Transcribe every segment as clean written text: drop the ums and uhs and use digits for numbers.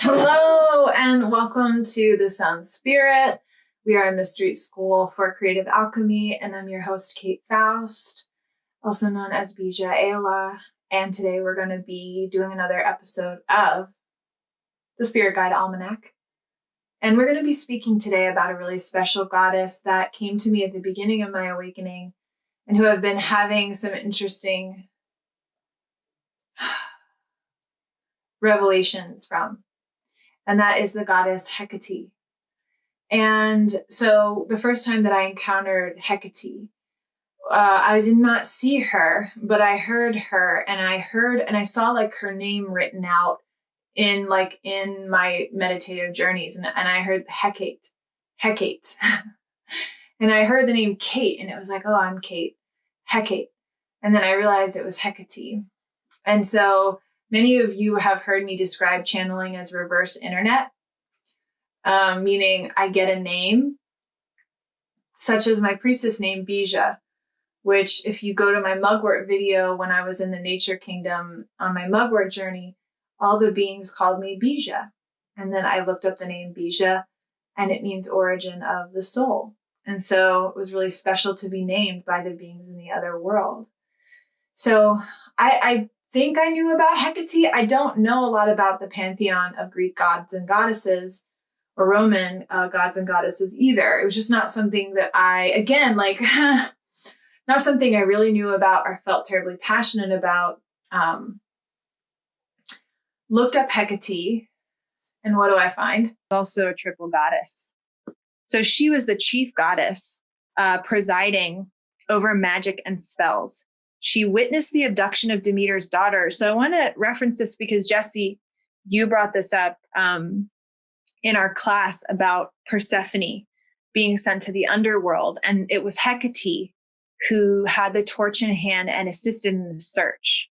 Hello and welcome to The Sound Spirit. We are a mystery school for Creative Alchemy, and I'm your host, Kate Faust, also known as Bija Ayla. And today we're going to be doing another episode of the Spirit Guide Almanac. And we're going to be speaking today about a really special goddess that came to me at the beginning of my awakening and who have been having some interesting revelations from. And that is the goddess Hecate. And so the first time that I encountered Hecate, I did not see her, but I heard her, and I saw like her name written out in my meditative journeys. And I heard Hecate. And I heard the name Kate, and it was like, oh, I'm Kate, Hecate. And then I realized it was Hecate. And so many of you have heard me describe channeling as reverse internet, meaning I get a name, such as my priestess name, Bija, which if you go to my mugwort video when I was in the nature kingdom on my mugwort journey, all the beings called me Bija. And then I looked up the name Bija, and it means origin of the soul. And so it was really special to be named by the beings in the other world. So I think I knew about Hecate. I don't know a lot about the pantheon of Greek gods and goddesses or Roman gods and goddesses either. It was just not something that not something I really knew about or felt terribly passionate about. Looked up Hecate, and what do I find? Also a triple goddess. So she was the chief goddess presiding over magic and spells. She witnessed the abduction of Demeter's daughter. So I want to reference this because, Jesse, you brought this up in our class about Persephone being sent to the underworld. And it was Hecate who had the torch in hand and assisted in the search.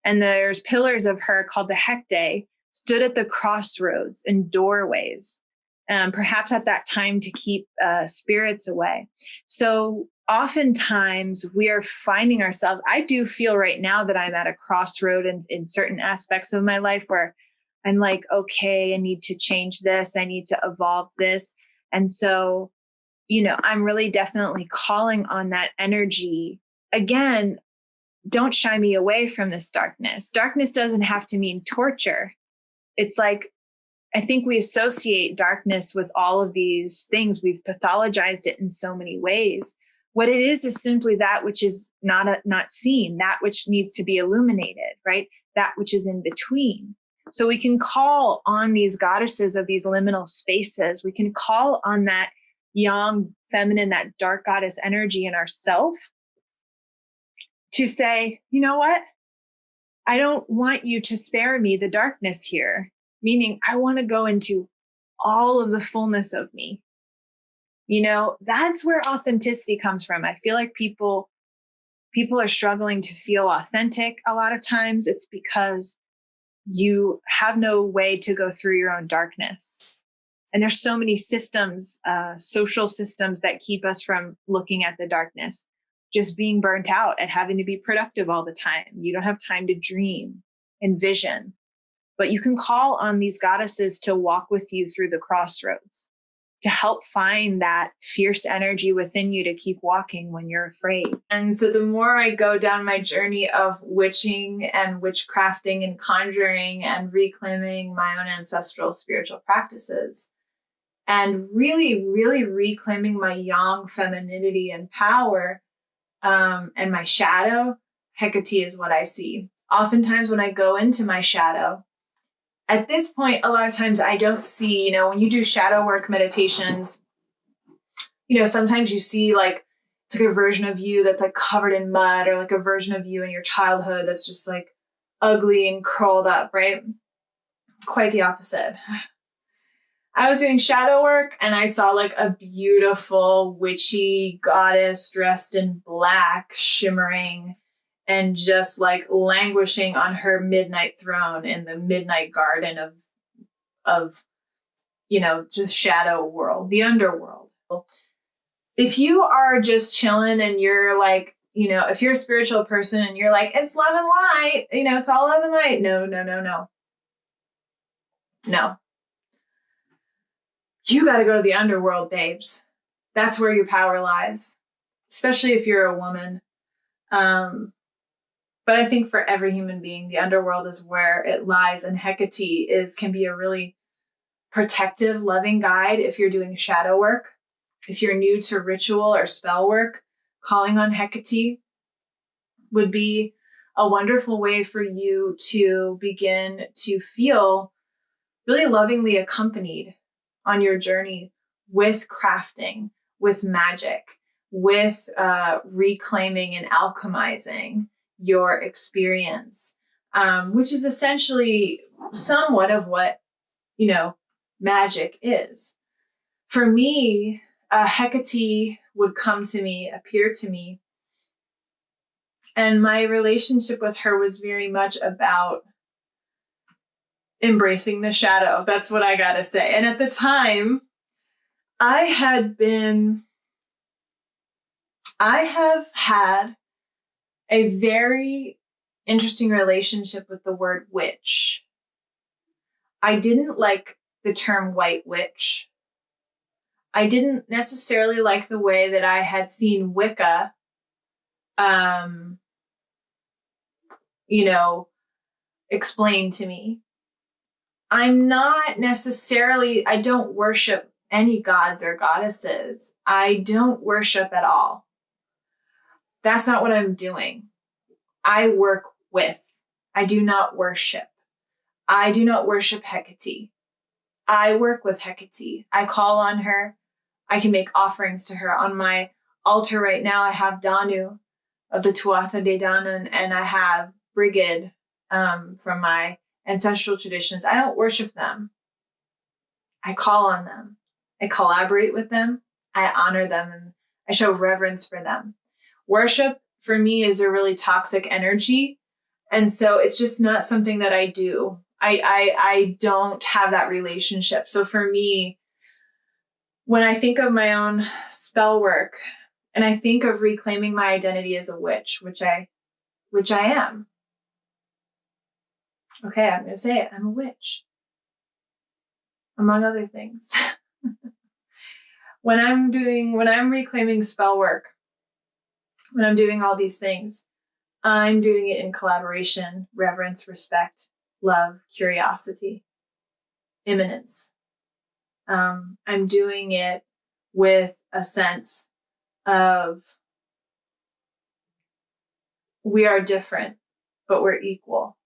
And there's pillars of her called the Hecate stood at the crossroads and doorways, perhaps at that time to keep spirits away. So oftentimes we are finding ourselves, I do feel right now that I'm at a crossroad in certain aspects of my life where I'm like, okay, I need to change this. I need to evolve this. And so, I'm really definitely calling on that energy. Again, don't shy me away from this darkness. Darkness doesn't have to mean torture. It's like, I think we associate darkness with all of these things. We've pathologized it in so many ways. What it is simply that which is not seen, that which needs to be illuminated, right? That which is in between. So we can call on these goddesses of these liminal spaces. We can call on that yang, feminine, that dark goddess energy in ourself to say, you know what? I don't want you to spare me the darkness here. Meaning I want to go into all of the fullness of me. That's where authenticity comes from. I feel like people are struggling to feel authentic a lot of times. It's because you have no way to go through your own darkness. And there's so many systems, social systems that keep us from looking at the darkness, just being burnt out and having to be productive all the time. You don't have time to dream and vision. But you can call on these goddesses to walk with you through the crossroads, to help find that fierce energy within you to keep walking when you're afraid. And so the more I go down my journey of witching and witchcrafting and conjuring and reclaiming my own ancestral spiritual practices, and really, really reclaiming my yang femininity and power, and my shadow, Hecate is what I see. Oftentimes when I go into my shadow, at this point, a lot of times I don't see, when you do shadow work meditations, sometimes you see it's like a version of you that's like covered in mud, or like a version of you in your childhood that's just like ugly and curled up, right? Quite the opposite. I was doing shadow work and I saw like a beautiful witchy goddess dressed in black, shimmering, and just like languishing on her midnight throne in the midnight garden of just shadow world, the underworld. If you are just chilling and you're like, if you're a spiritual person and you're like, it's love and light, it's all love and light. No. you got to go to the underworld, babes. That's where your power lies, especially if you're a woman. But I think for every human being, the underworld is where it lies. And Hecate can be a really protective, loving guide if you're doing shadow work. If you're new to ritual or spell work, calling on Hecate would be a wonderful way for you to begin to feel really lovingly accompanied on your journey with crafting, with magic, with reclaiming and alchemizing your experience, which is essentially somewhat of what, magic is. For me, Hecate would appear to me, and my relationship with her was very much about embracing the shadow. That's what I gotta say. And at the time, I have had a very interesting relationship with the word witch. I didn't like the term white witch. I didn't necessarily like the way that I had seen Wicca, explained to me. I don't worship any gods or goddesses. I don't worship at all. That's not what I'm doing. I work with. I do not worship. I do not worship Hecate. I work with Hecate. I call on her. I can make offerings to her. On my altar right now, I have Danu of the Tuatha De Danann, and I have Brigid from my ancestral traditions. I don't worship them. I call on them. I collaborate with them. I honor them, and I show reverence for them. Worship for me is a really toxic energy. And so it's just not something that I do. I don't have that relationship. So for me, when I think of my own spell work and I think of reclaiming my identity as a witch, which I am. Okay, I'm going to say it. I'm a witch. Among other things. When I'm reclaiming spell work, when I'm doing all these things, I'm doing it in collaboration, reverence, respect, love, curiosity, immanence. I'm doing it with a sense of we are different, but we're equal.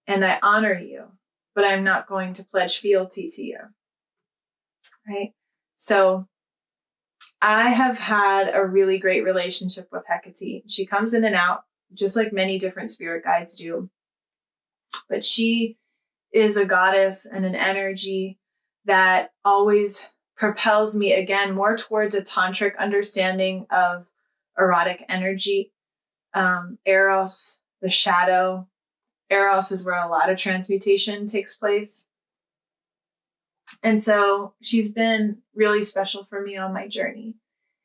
And I honor you, but I'm not going to pledge fealty to you. Right? So I have had a really great relationship with Hecate. She comes in and out, just like many different spirit guides do. But she is a goddess and an energy that always propels me again more towards a tantric understanding of erotic energy. Eros, the shadow. Eros is where a lot of transmutation takes place. And so she's been really special for me on my journey.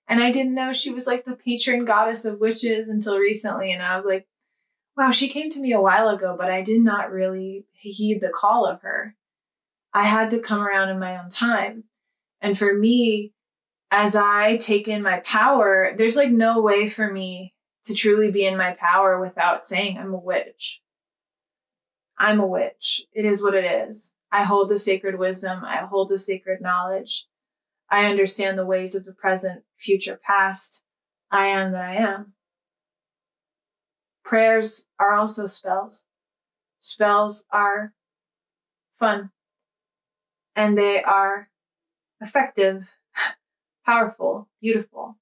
And I didn't know she was like the patron goddess of witches until recently. And I was like, wow, she came to me a while ago, but I did not really heed the call of her. I had to come around in my own time. And for me, as I take in my power, there's like no way for me to truly be in my power without saying I'm a witch. I'm a witch. It is what it is. I hold the sacred wisdom. I hold the sacred knowledge. I understand the ways of the present, future, past. I am that I am. Prayers are also spells. Spells are fun. And they are effective, powerful, beautiful.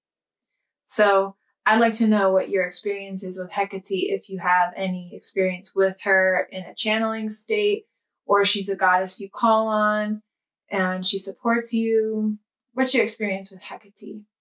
So I'd like to know what your experience is with Hecate, if you have any experience with her in a channeling state, or she's a goddess you call on and she supports you. What's your experience with Hecate?